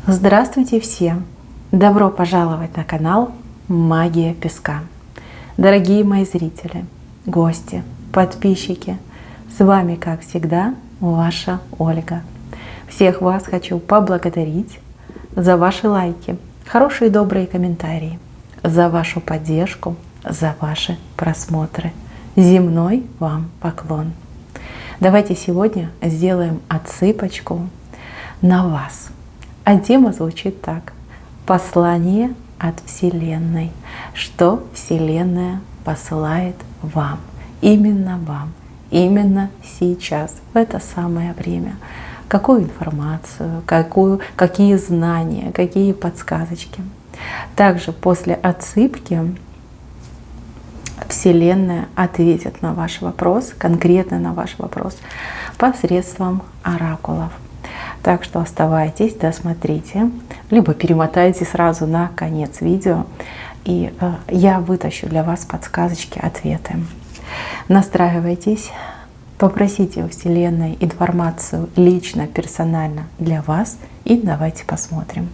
Здравствуйте все! Добро пожаловать на канал Магия Песка. Дорогие мои зрители, гости, подписчики, с вами, как всегда, ваша Ольга. Всех вас хочу поблагодарить за ваши лайки, хорошие и добрые комментарии, за вашу поддержку, за ваши просмотры. Земной вам поклон. Давайте сегодня сделаем отсыпочку на вас. А тема звучит так. Послание от Вселенной. Что Вселенная посылает вам. Именно вам. Именно сейчас. В это самое время. Какую информацию, какие знания, какие подсказочки. Также после отсыпки Вселенная ответит на ваш вопрос, конкретно на ваш вопрос, посредством оракулов. Так что оставайтесь, досмотрите, либо перемотайте сразу на конец видео, и я вытащу для вас подсказочки, ответы. Настраивайтесь, попросите у Вселенной информацию лично, персонально для вас, и давайте посмотрим.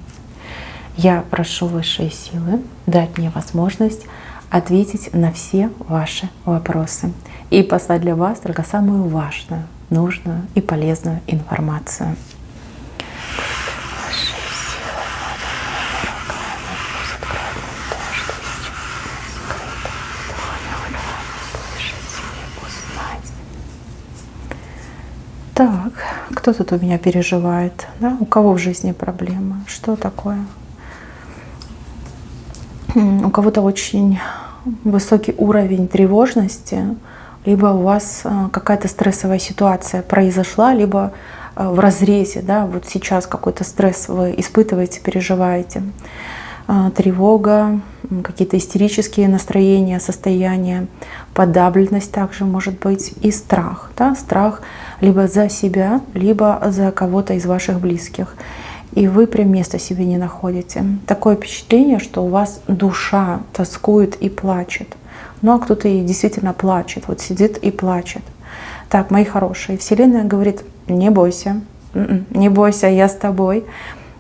Я прошу высшие силы дать мне возможность ответить на все ваши вопросы и послать для вас только самую важную, нужную и полезную информацию. Так, кто тут у меня переживает? Да? У кого в жизни проблемы? Что такое? У кого-то очень высокий уровень тревожности, либо у вас какая-то стрессовая ситуация произошла, либо в разрезе, да, вот сейчас какой-то стресс вы испытываете, переживаете. Тревога, какие-то истерические настроения, состояния, подавленность также может быть, и страх. Да? Страх либо за себя, либо за кого-то из ваших близких. И вы прям места себе не находите. Такое впечатление, что у вас душа тоскует и плачет. Ну а кто-то и действительно плачет, вот сидит и плачет. Так, мои хорошие, Вселенная говорит: не бойся, не бойся, я с тобой.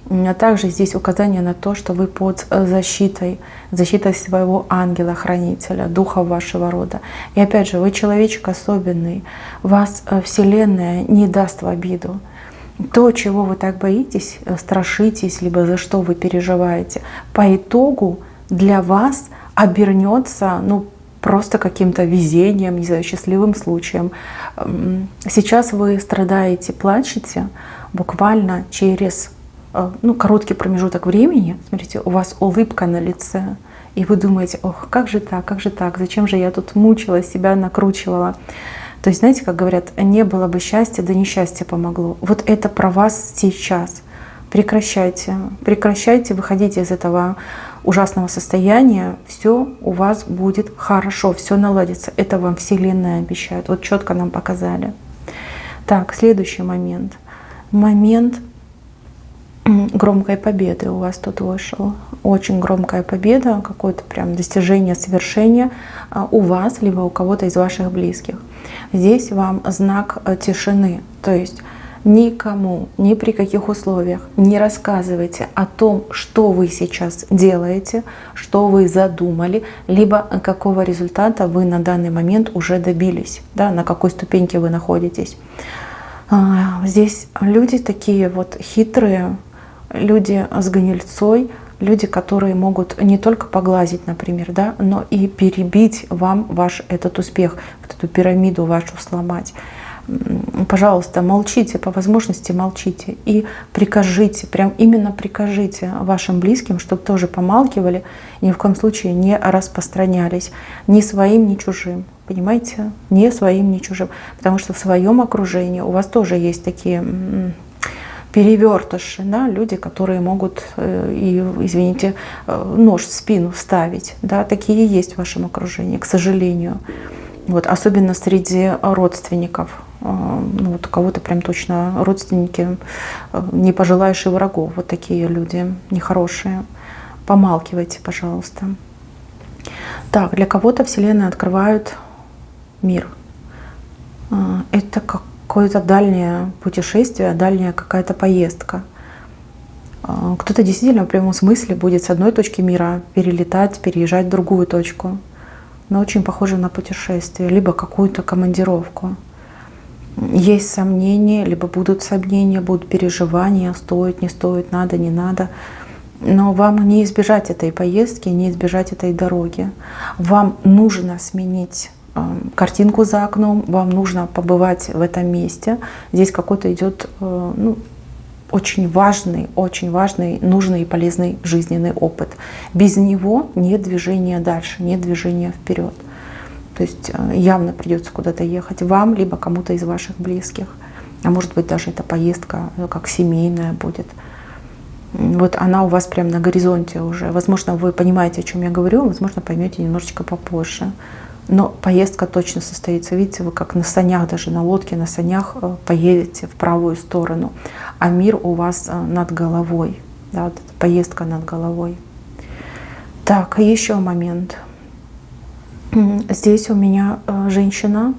А также здесь указание на то, что вы под защитой своего ангела-хранителя, духа вашего рода. И опять же, вы человечек особенный, вас Вселенная не даст в обиду. То, чего вы так боитесь, страшитесь, либо за что вы переживаете, по итогу для вас обернется, просто каким-то везением, не знаю, счастливым случаем. Сейчас вы страдаете, плачете, буквально через короткий промежуток времени, смотрите, у вас улыбка на лице, и вы думаете: ох, как же так, зачем же я тут мучилась, себя накручивала. То есть, знаете, как говорят, не было бы счастья, да несчастье помогло. Вот это про вас сейчас. Прекращайте, выходите из этого ужасного состояния, все у вас будет хорошо, все наладится. Это вам Вселенная обещает. Вот четко нам показали. Так, следующий момент. Момент громкой победы у вас тут вышел. Очень громкая победа, какое-то прям достижение, свершение у вас, либо у кого-то из ваших близких. Здесь вам знак тишины, то есть никому, ни при каких условиях не рассказывайте о том, что вы сейчас делаете, что вы задумали, либо какого результата вы на данный момент уже добились, да, на какой ступеньке вы находитесь. Здесь люди такие вот хитрые, люди с гнильцой, люди, которые могут не только поглазить, например, да, но и перебить вам ваш этот успех, вот эту пирамиду вашу сломать. Пожалуйста, молчите, по возможности молчите и прикажите, прям именно прикажите вашим близким, чтобы тоже помалкивали, ни в коем случае не распространялись ни своим, ни чужим. Понимаете? Ни своим, ни чужим. Потому что в своем окружении у вас тоже есть такие перевертыши, да, люди, которые могут, извините, нож в спину вставить. Да, такие есть в вашем окружении, к сожалению. Вот, особенно среди родственников. Вот у кого-то прям точно родственники, не пожелаешь и врагов. Вот такие люди нехорошие. Помалкивайте, пожалуйста. Так, для кого-то Вселенная открывает мир. Это какое-то дальнее путешествие, дальняя какая-то поездка. Кто-то действительно в прямом смысле будет с одной точки мира перелетать, переезжать в другую точку. Но очень похоже на путешествие, либо какую-то командировку. Есть сомнения, либо будут сомнения, будут переживания, стоит, не стоит, надо, не надо. Но вам не избежать этой поездки, не избежать этой дороги. Вам нужно сменить картинку за окном, вам нужно побывать в этом месте. Здесь какой-то идет очень важный, нужный и полезный жизненный опыт. Без него нет движения дальше, нет движения вперед. То есть явно придется куда-то ехать вам, либо кому-то из ваших близких. А может быть, даже эта поездка как семейная будет. Вот она у вас прямо на горизонте уже. Возможно, вы понимаете, о чем я говорю, возможно, поймете немножечко попозже. Но поездка точно состоится. Видите, вы как на санях, даже на лодке, на санях поедете в правую сторону. А мир у вас над головой. Да, вот эта поездка над головой. Так, еще момент. Здесь у меня женщина.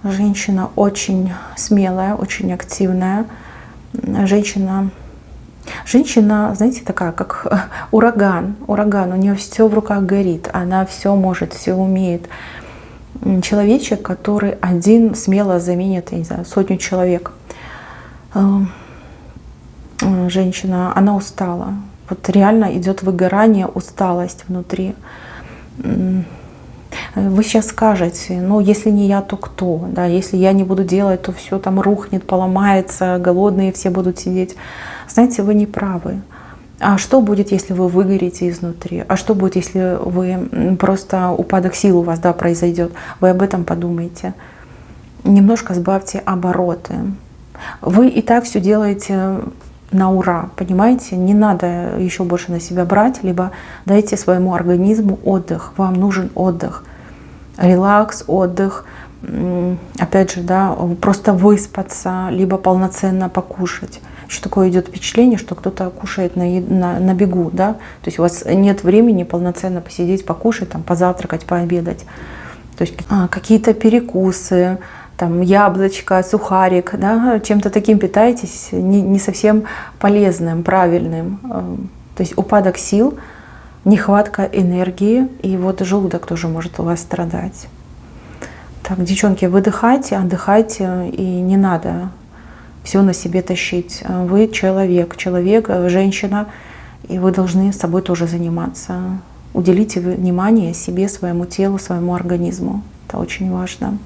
Женщина очень смелая, очень активная. Женщина, знаете, такая, как ураган. У нее все в руках горит. Она все может, все умеет. Человечек, который один смело заменит, я не знаю, 100 человек. Женщина, она устала. Вот реально идет выгорание, усталость внутри. Вы сейчас скажете, ну если не я, то кто? Да, если я не буду делать, то все там рухнет, поломается, голодные все будут сидеть. Знаете, вы не правы. А что будет, если вы выгорите изнутри? А что будет, если вы просто упадок сил у вас произойдет? Вы об этом подумайте. Немножко сбавьте обороты. Вы и так все делаете на ура, понимаете? Не надо еще больше на себя брать, либо дайте своему организму отдых. Вам нужен отдых. Релакс, отдых. Опять же, да, просто выспаться, либо полноценно покушать. Еще такое идет впечатление, что кто-то кушает на бегу, да, то есть у вас нет времени полноценно посидеть, покушать, там, позавтракать, пообедать. То есть какие-то перекусы, там, яблочко, сухарик, да, чем-то таким питаетесь, не совсем полезным, правильным. То есть упадок сил, нехватка энергии, и вот желудок тоже может у вас страдать. Так, девчонки, выдыхайте, отдыхайте, и не надо все на себе тащить. Вы человек, женщина, и вы должны с собой тоже заниматься. Уделите внимание себе, своему телу, своему организму. Это очень важно.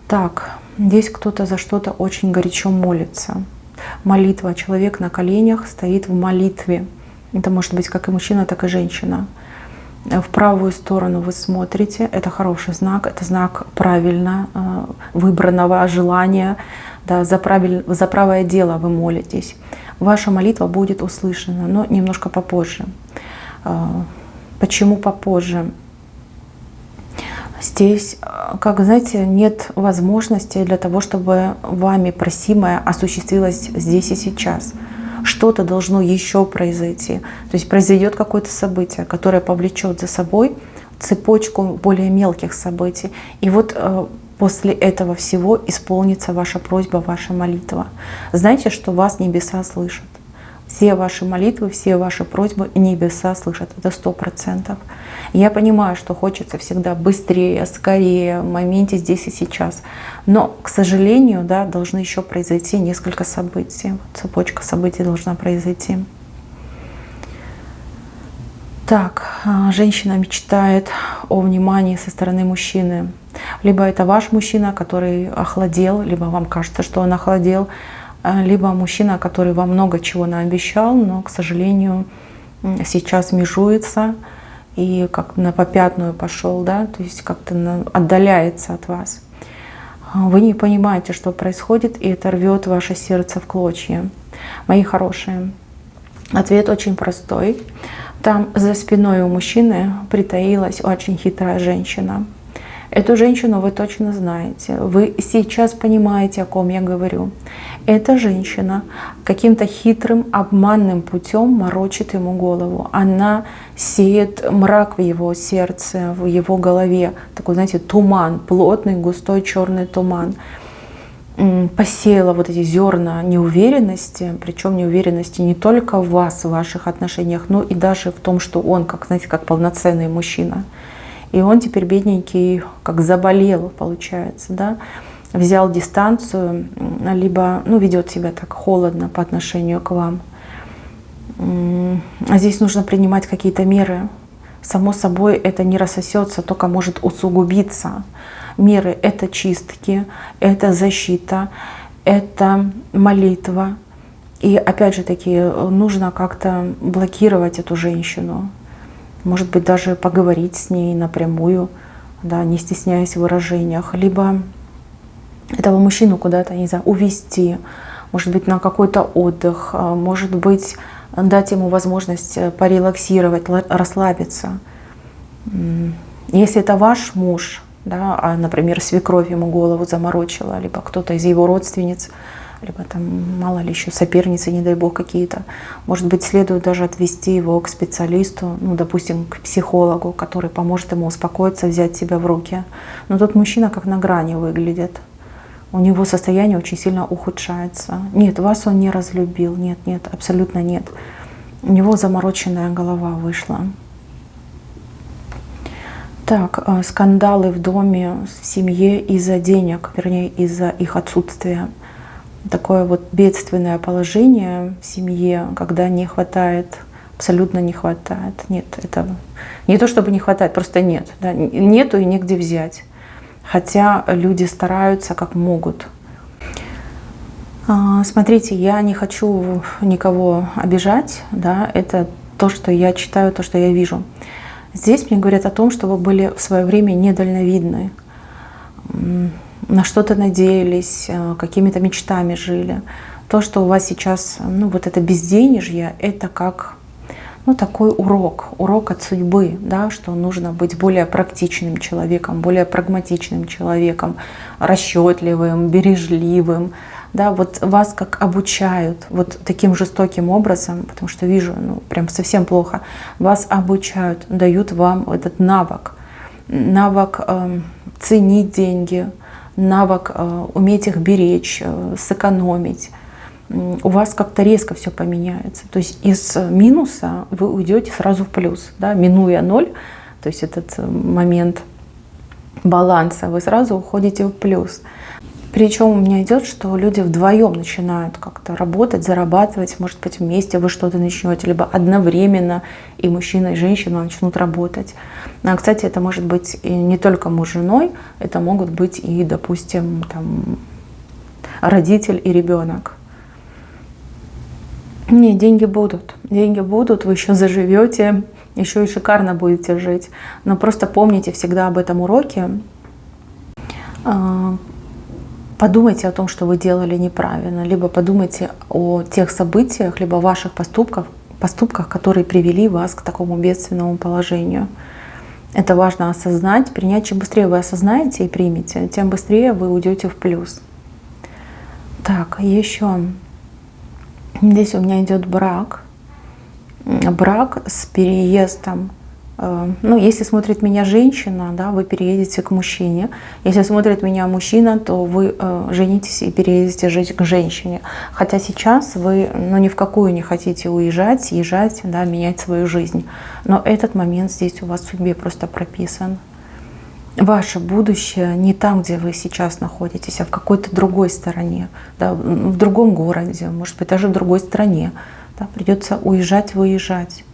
Так, здесь кто-то за что-то очень горячо молится. Молитва. Человек на коленях стоит в молитве. Это может быть как и мужчина, так и женщина. В правую сторону вы смотрите, это хороший знак, это знак правильно выбранного желания, да, за правое дело вы молитесь. Ваша молитва будет услышана, но немножко попозже. Почему попозже? Здесь, как знаете, нет возможности для того, чтобы вами просимое осуществилось здесь и сейчас. Что-то должно еще произойти. То есть произойдет какое-то событие, которое повлечет за собой цепочку более мелких событий. И вот после этого всего исполнится ваша просьба, ваша молитва. Знайте, что вас небеса слышат. Все ваши молитвы, все ваши просьбы небеса слышат. Это 100%. Я понимаю, что хочется всегда быстрее, скорее, в моменте здесь и сейчас. Но, к сожалению, да, должны еще произойти несколько событий. Цепочка событий должна произойти. Так, женщина мечтает о внимании со стороны мужчины. Либо это ваш мужчина, который охладел, либо вам кажется, что он охладел. Либо мужчина, который вам много чего наобещал, но, к сожалению, сейчас межуется и как на попятную пошел, да, то есть как-то отдаляется от вас. Вы не понимаете, что происходит, и это рвет ваше сердце в клочья. Мои хорошие, ответ очень простой. Там за спиной у мужчины притаилась очень хитрая женщина. Эту женщину вы точно знаете. Вы сейчас понимаете, о ком я говорю. Эта женщина каким-то хитрым, обманным путем морочит ему голову. Она сеет мрак в его сердце, в его голове. Такой, знаете, туман, плотный, густой, черный туман. посеяла вот эти зерна неуверенности, причем неуверенности не только в вас, в ваших отношениях, но и даже в том, что он, как, знаете, как полноценный мужчина. И он теперь, бедненький, как заболел, получается, да, взял дистанцию, либо, ну, ведет себя так холодно по отношению к вам. А здесь нужно принимать какие-то меры. Само собой, это не рассосется, только может усугубиться. Меры — это чистки, это защита, это молитва. И опять же таки, нужно как-то блокировать эту женщину. Может быть, даже поговорить с ней напрямую, да, не стесняясь в выражениях. Либо этого мужчину куда-то, не знаю, увезти, может быть, на какой-то отдых, может быть, дать ему возможность порелаксировать, расслабиться. Если это ваш муж, да, а, например, свекровь ему голову заморочила, либо кто-то из его родственниц, либо там, мало ли еще соперницы, не дай бог, какие-то. Может быть, следует даже отвести его к специалисту, ну, допустим, к психологу, который поможет ему успокоиться, взять себя в руки. Но тот мужчина как на грани выглядит. У него состояние очень сильно ухудшается. Нет, вас он не разлюбил, нет, нет, абсолютно нет. У него замороченная голова вышла. Так, скандалы в доме, в семье из-за денег, вернее, из-за их отсутствия. Такое вот бедственное положение в семье, когда не хватает, абсолютно не хватает. Нет, это не то чтобы не хватает, просто нет. Да, нету и негде взять. Хотя люди стараются как могут. Смотрите, я не хочу никого обижать, да, это то, что я читаю, то, что я вижу. Здесь мне говорят о том, что вы были в свое время недальновидны, на что-то надеялись, какими-то мечтами жили. То, что у вас сейчас, ну, вот это безденежье, это как, ну, такой урок от судьбы, да, что нужно быть более практичным человеком, более прагматичным человеком, расчетливым, бережливым. Да, вот вас как обучают вот таким жестоким образом, потому что вижу, ну, прям совсем плохо, вас обучают, дают вам этот навык ценить деньги, навык уметь их беречь, сэкономить. У вас как-то резко все поменяется. То есть из минуса вы уйдете сразу в плюс, да, минуя ноль, то есть этот момент баланса, вы сразу уходите в плюс. Причем у меня идет, что люди вдвоем начинают как-то работать, зарабатывать, может быть, вместе вы что-то начнете, либо одновременно и мужчина, и женщина начнут работать. А, кстати, это может быть и не только муж с женой, это могут быть и, допустим, там, родитель и ребенок. Не, деньги будут, вы еще заживете, еще и шикарно будете жить. Но просто помните всегда об этом уроке. Подумайте о том, что вы делали неправильно, либо подумайте о тех событиях, либо ваших поступках, которые привели вас к такому бедственному положению. Это важно осознать, принять. Чем быстрее вы осознаете и примете, тем быстрее вы уйдете в плюс. Так, еще здесь у меня идет брак. Брак с переездом. Ну, если смотрит меня женщина, да, вы переедете к мужчине. Если смотрит меня мужчина, то вы женитесь и переедете жить к женщине. Хотя сейчас вы, ну, ни в какую не хотите уезжать, съезжать, да, менять свою жизнь. Но этот момент здесь у вас в судьбе просто прописан. Ваше будущее не там, где вы сейчас находитесь, а в какой-то другой стороне, да, в другом городе, может быть, даже в другой стране. Да, придется уезжать, выезжать.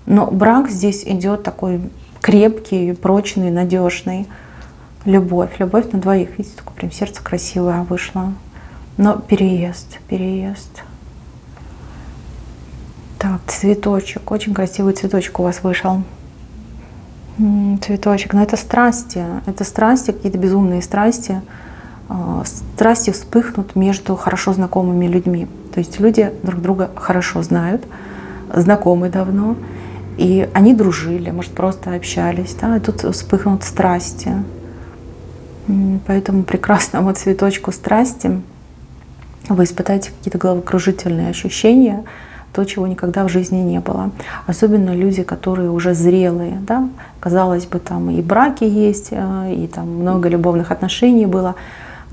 Но брак здесь идет такой крепкий, прочный, надежный. Любовь на двоих. Видите, такое прям сердце красивое вышло. Но переезд. Так, цветочек. Очень красивый цветочек у вас вышел. Цветочек. Но это страсти. Это страсти, какие-то безумные страсти. Страсти вспыхнут между хорошо знакомыми людьми. То есть люди друг друга хорошо знают, знакомы давно. И они дружили, может, просто общались, да, и тут вспыхнут страсти. Поэтому прекрасному цветочку страсти вы испытаете какие-то головокружительные ощущения, то, чего никогда в жизни не было. Особенно люди, которые уже зрелые, да, казалось бы, там и браки есть, и там много любовных отношений было,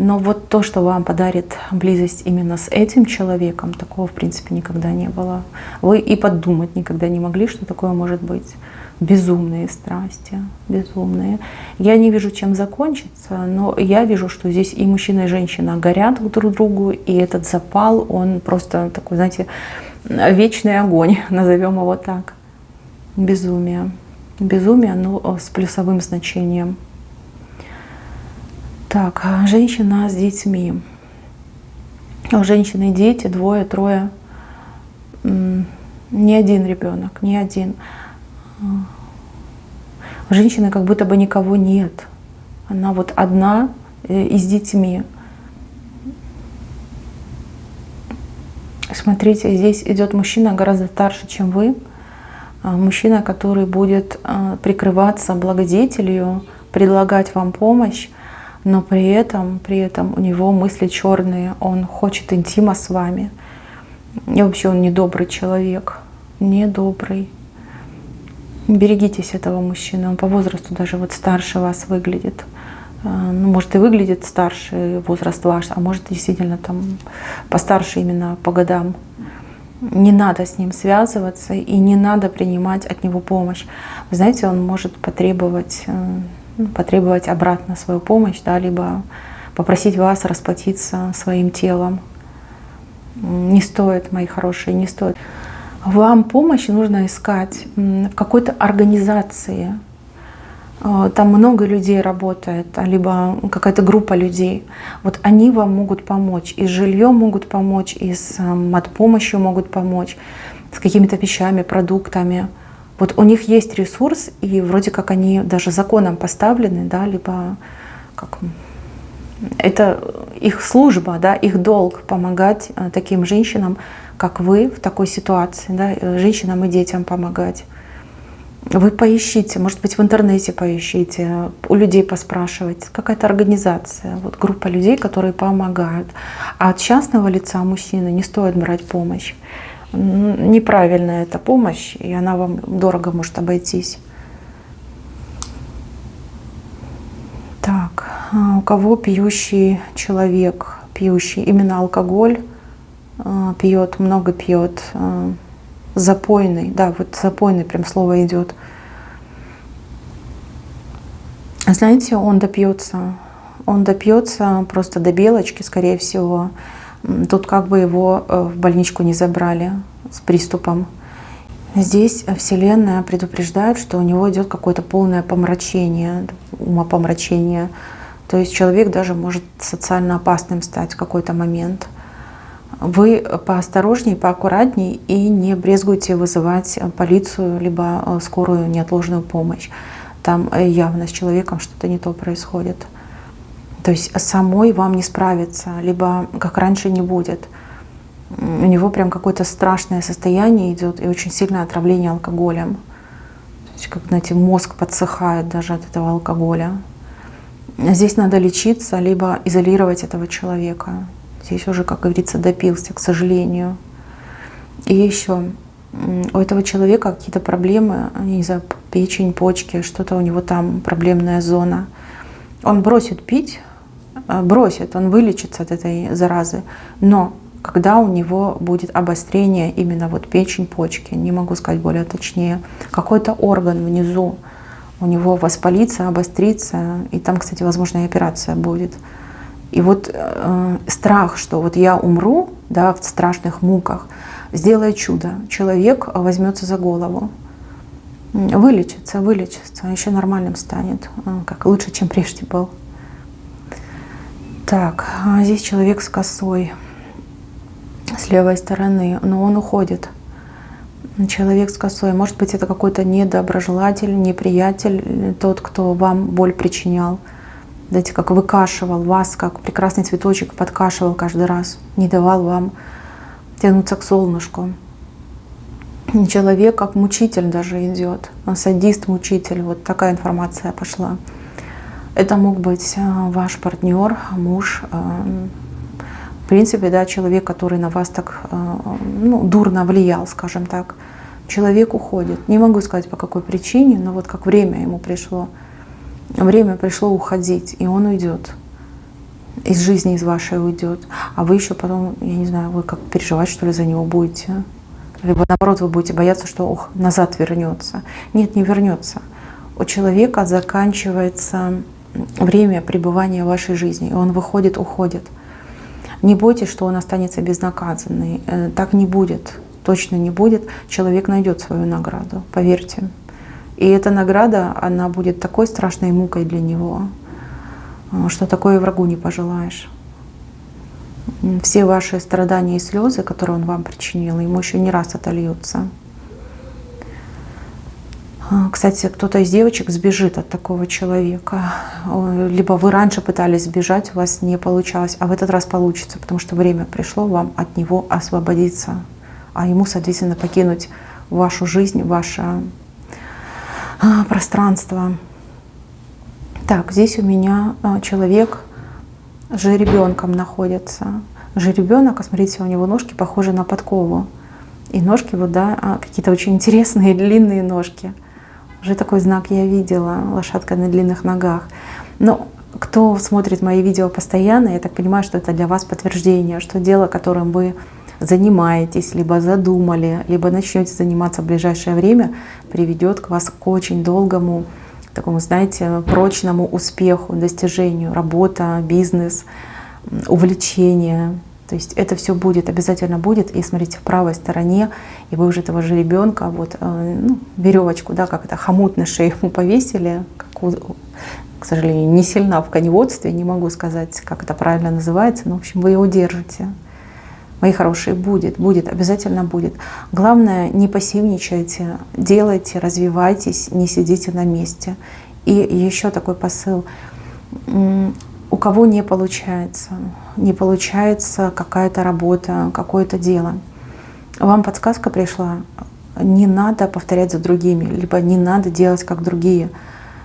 Но вот то, что вам подарит близость именно с этим человеком, такого в принципе никогда не было. Вы и подумать никогда не могли, что такое может быть. Безумные страсти, безумные. Я не вижу, чем закончится, но я вижу, что здесь и мужчина, и женщина горят друг другу, и этот запал, он просто такой, знаете, вечный огонь, назовем его так. Безумие. Безумие, но с плюсовым значением. Так, женщина с детьми. У женщины дети, двое, трое. Не один ребенок, не один. У женщины как будто бы никого нет. Она вот одна и с детьми. Смотрите, здесь идет мужчина гораздо старше, чем вы. Мужчина, который будет прикрываться благодетелью, предлагать вам помощь, но при этом у него мысли черные, он хочет интима с вами. И вообще он недобрый человек, недобрый. Берегитесь этого мужчины, он по возрасту даже вот старше вас выглядит. Ну, может и выглядит старше возраст ваш, а может действительно там постарше именно по годам. Не надо с ним связываться и не надо принимать от него помощь. Вы знаете, он может потребовать обратно свою помощь, да, либо попросить вас расплатиться своим телом. Не стоит, мои хорошие, не стоит. Вам помощь нужно искать в какой-то организации. Там много людей работает, либо какая-то группа людей. Вот они вам могут помочь. И с жильем могут помочь, и с матпомощью могут помочь, с какими-то вещами, продуктами. Вот у них есть ресурс, и вроде как они даже законом поставлены, да, либо как это их служба, да, их долг помогать таким женщинам, как вы, в такой ситуации, да, женщинам и детям помогать. Вы поищите, может быть, в интернете поищите, у людей поспрашивайте. Какая-то организация, вот группа людей, которые помогают. А от частного лица мужчины не стоит брать помощь. Неправильная эта помощь, и она вам дорого может обойтись. Так, у кого пьющий человек, пьющий именно алкоголь, пьет, много пьет, запойный, да, вот запойный прям слово идет. Знаете, он допьется просто до белочки, скорее всего. Тут как бы его в больничку не забрали с приступом. Здесь Вселенная предупреждает, что у него идет какое-то полное помрачение, умопомрачение. То есть человек даже может социально опасным стать в какой-то момент. Вы поосторожнее, поаккуратнее и не брезгуйте вызывать полицию либо скорую неотложную помощь. Там явно с человеком что-то не то происходит. То есть самой вам не справиться, либо как раньше не будет. У него прям какое-то страшное состояние идет и очень сильное отравление алкоголем. То есть, как, знаете, мозг подсыхает даже от этого алкоголя. Здесь надо лечиться, либо изолировать этого человека. Здесь уже, как говорится, допился, к сожалению. И еще у этого человека какие-то проблемы, не знаю, печень, почки, что-то у него там проблемная зона. Он бросит пить, он вылечится от этой заразы, но когда у него будет обострение именно вот печень, почки, не могу сказать более точнее, какой-то орган внизу у него воспалится, обострится, и там, кстати, возможно, и операция будет. И вот страх, что вот я умру, да, в страшных муках, сделает чудо. Человек возьмется за голову, вылечится, еще нормальным станет, как лучше, чем прежде был. Так, здесь человек с косой с левой стороны, но он уходит. Человек с косой, может быть, это какой-то недоброжелатель, неприятель, тот, кто вам боль причинял. Знаете, как выкашивал вас, как прекрасный цветочек подкашивал каждый раз, не давал вам тянуться к солнышку. Человек как мучитель даже идет, садист, мучитель, вот такая информация пошла. Это мог быть ваш партнер, муж, в принципе, да, человек, который на вас так дурно влиял, скажем так. Человек уходит. Не могу сказать, по какой причине, но вот как время ему пришло. Время пришло уходить, и он уйдет. из жизни из вашей уйдет, а вы еще потом, я не знаю, вы как переживать, что ли, за него будете. Либо наоборот, вы будете бояться, что назад вернется. Нет, не вернется. У человека заканчивается время пребывания в вашей жизни, и он выходит, уходит. Не бойтесь, что он останется безнаказанный. Так не будет, точно не будет. Человек найдет свою награду, поверьте. И эта награда, она будет такой страшной мукой для него, что такое врагу не пожелаешь. Все ваши страдания и слезы, которые он вам причинил, ему еще не раз отольются. Кстати, кто-то из девочек сбежит от такого человека. Либо вы раньше пытались сбежать, у вас не получалось, а в этот раз получится, потому что время пришло вам от него освободиться, а ему, соответственно, покинуть вашу жизнь, ваше пространство. Так, здесь у меня человек с жеребенком находится. Жеребенок, а смотрите, у него ножки похожи на подкову. И ножки вот, да, какие-то очень интересные длинные ножки. Уже такой знак я видела, лошадка на длинных ногах. Но кто смотрит мои видео постоянно, я так понимаю, что это для вас подтверждение, что дело, которым вы занимаетесь, либо задумали, либо начнете заниматься в ближайшее время, приведет к вас к очень долгому, такому, знаете, прочному успеху, достижению, работа, бизнес, увлечение. То есть это все будет, обязательно будет. И смотрите, в правой стороне, и вы уже этого жеребенка, вот, веревочку, да, как это, хомут на шею ему повесили, к сожалению, не сильна в коневодстве, не могу сказать, как это правильно называется, но, в общем, вы его держите. Мои хорошие, будет, обязательно будет. Главное, не пассивничайте, делайте, развивайтесь, не сидите на месте. И еще такой посыл. У кого не получается какая-то работа, какое-то дело, вам подсказка пришла, не надо повторять за другими, либо не надо делать как другие.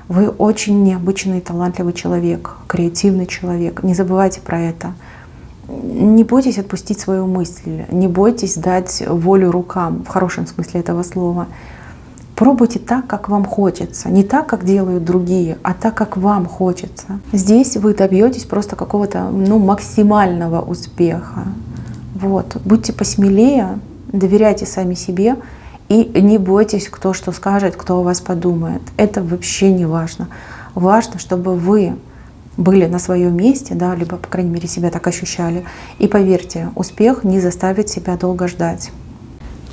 Вы очень необычный, талантливый человек, креативный человек. Не забывайте про это. Не бойтесь отпустить свою мысль, не бойтесь дать волю рукам, в хорошем смысле этого слова. Пробуйте так, как вам хочется. Не так, как делают другие, а так, как вам хочется. Здесь вы добьетесь просто какого-то максимального успеха. Вот. Будьте посмелее, доверяйте сами себе и не бойтесь, кто что скажет, кто о вас подумает. Это вообще не важно. Важно, чтобы вы были на своем месте, да, либо, по крайней мере, себя так ощущали. И поверьте, успех не заставит себя долго ждать.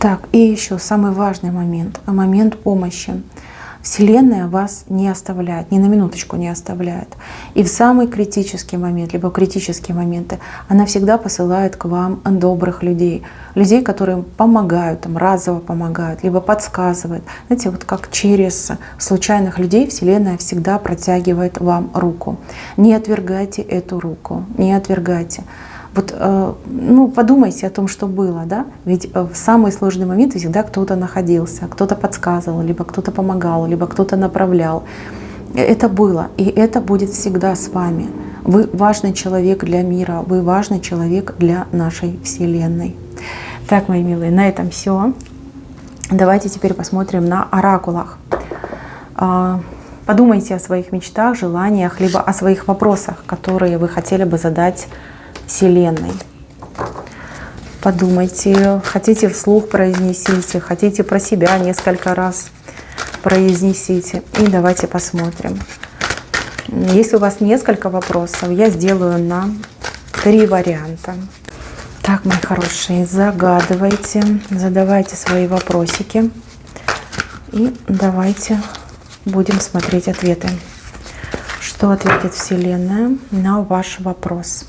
Так, и еще самый важный момент помощи. Вселенная вас не оставляет, ни на минуточку не оставляет. И в самый критический момент, либо критические моменты, она всегда посылает к вам добрых людей. Людей, которые помогают, разово помогают, либо подсказывают. Знаете, вот как через случайных людей Вселенная всегда протягивает вам руку. Не отвергайте эту руку, не отвергайте. Вот, подумайте о том, что было, да? Ведь в самые сложные моменты всегда кто-то находился, кто-то подсказывал, либо кто-то помогал, либо кто-то направлял. Это было, и это будет всегда с вами. Вы важный человек для мира, вы важный человек для нашей Вселенной. Так, мои милые, на этом все. Давайте теперь посмотрим на оракулах. Подумайте о своих мечтах, желаниях, либо о своих вопросах, которые вы хотели бы задать Вселенной. Подумайте, хотите вслух произнесите, хотите про себя несколько раз произнесите. И давайте посмотрим. Если у вас несколько вопросов, я сделаю на 3 варианта. Так, мои хорошие, загадывайте, задавайте свои вопросики. И давайте будем смотреть ответы. Что ответит Вселенная на ваш вопрос?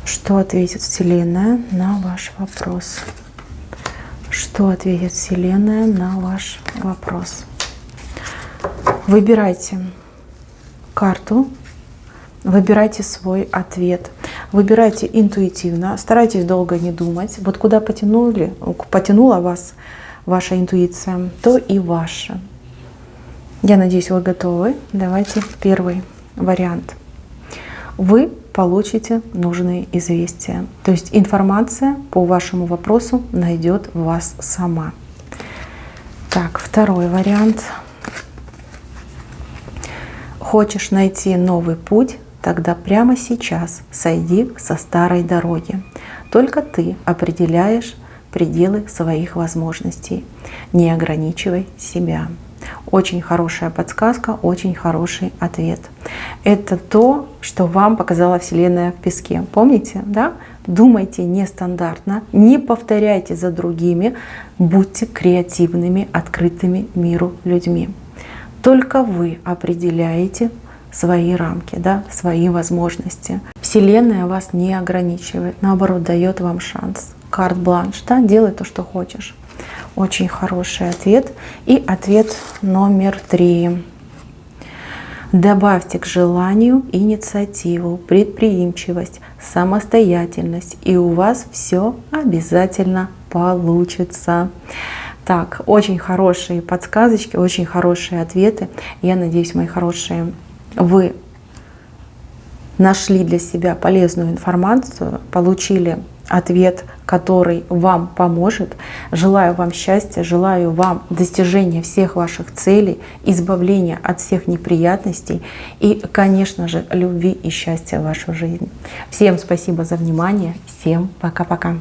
Что ответит Вселенная на ваш вопрос? Что ответит Вселенная на ваш вопрос? Выбирайте карту, выбирайте свой ответ. Выбирайте интуитивно, старайтесь долго не думать. Вот куда потянула вас ваша интуиция, то и ваше. Я надеюсь, вы готовы. Давайте первый вариант. Вы получите нужные известия. То есть информация по вашему вопросу найдет вас сама. Так, второй вариант. Хочешь найти новый путь, тогда прямо сейчас сойди со старой дороги. Только ты определяешь пределы своих возможностей. Не ограничивай себя. Очень хорошая подсказка, очень хороший ответ. Это то, что вам показала Вселенная в песке. Помните, да? Думайте нестандартно, не повторяйте за другими, будьте креативными, открытыми миру людьми. Только вы определяете свои рамки, да, свои возможности. Вселенная вас не ограничивает, наоборот, дает вам шанс. Карт-бланш, да, делай то, что хочешь. Очень хороший ответ. И ответ номер 3. Добавьте к желанию инициативу, предприимчивость, самостоятельность, и у вас все обязательно получится. Так, очень хорошие подсказочки, очень хорошие ответы. Я надеюсь, мои хорошие, вы нашли для себя полезную информацию, получили ответ, который вам поможет. Желаю вам счастья, желаю вам достижения всех ваших целей, избавления от всех неприятностей и, конечно же, любви и счастья в вашу жизнь. Всем спасибо за внимание. Всем пока-пока.